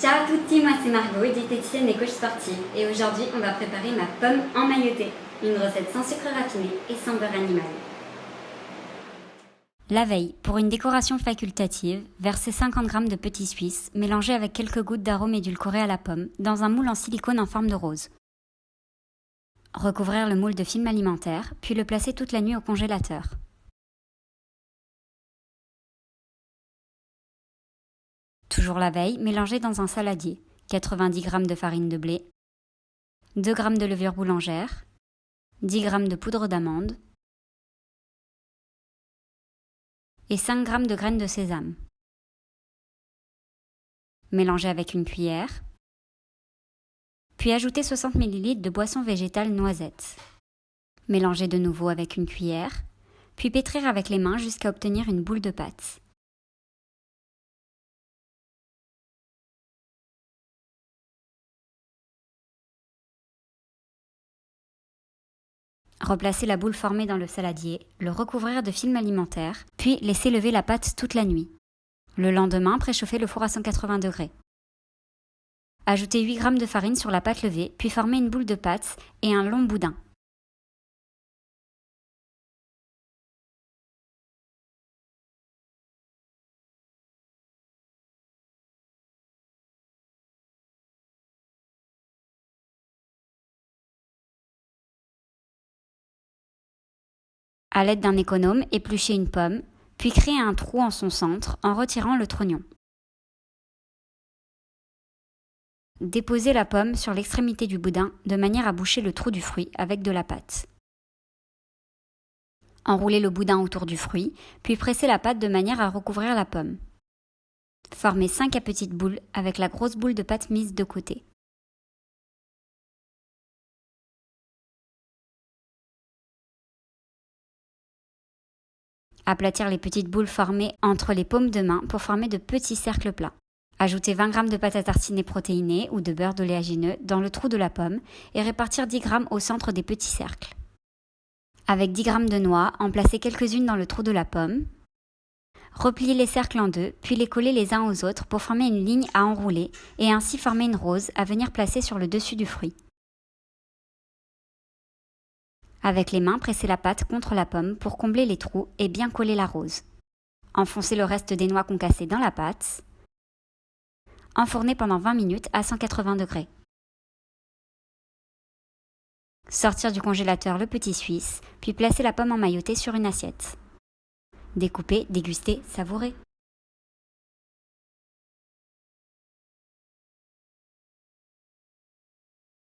Ciao à tutti, moi c'est Margot, diététicienne et coach sportive. Et aujourd'hui, on va préparer ma pomme emmaillotée. Une recette sans sucre raffiné et sans beurre animal. La veille, pour une décoration facultative, versez 50 g de petits suisses, mélangés avec quelques gouttes d'arôme édulcoré à la pomme, dans un moule en silicone en forme de rose. Recouvrir le moule de film alimentaire, puis le placer toute la nuit au congélateur. Toujours la veille, mélangez dans un saladier 90 g de farine de blé, 2 g de levure boulangère, 10 g de poudre d'amande et 5 g de graines de sésame. Mélangez avec une cuillère, puis ajoutez 60 ml de boisson végétale noisette. Mélangez de nouveau avec une cuillère, puis pétrir avec les mains jusqu'à obtenir une boule de pâte. Replacez la boule formée dans le saladier, le recouvrir de film alimentaire, puis laissez lever la pâte toute la nuit. Le lendemain, préchauffez le four à 180 degrés. Ajoutez 8 g de farine sur la pâte levée, puis formez une boule de pâte et un long boudin. À l'aide d'un économe, épluchez une pomme, puis créez un trou en son centre en retirant le trognon. Déposez la pomme sur l'extrémité du boudin de manière à boucher le trou du fruit avec de la pâte. Enroulez le boudin autour du fruit, puis pressez la pâte de manière à recouvrir la pomme. Formez 5 à petites boules avec la grosse boule de pâte mise de côté. Aplatir les petites boules formées entre les paumes de main pour former de petits cercles plats. Ajoutez 20 g de pâte à tartiner protéinée ou de beurre d'oléagineux dans le trou de la pomme et répartir 10 g au centre des petits cercles. Avec 10 g de noix, en placez quelques-unes dans le trou de la pomme. Repliez les cercles en deux, puis les coller les uns aux autres pour former une ligne à enrouler et ainsi former une rose à venir placer sur le dessus du fruit. Avec les mains, pressez la pâte contre la pomme pour combler les trous et bien coller la rose. Enfoncez le reste des noix concassées dans la pâte. Enfournez pendant 20 minutes à 180 degrés. Sortir du congélateur le petit suisse, puis placer la pomme emmaillotée sur une assiette. Découper, déguster, savourer.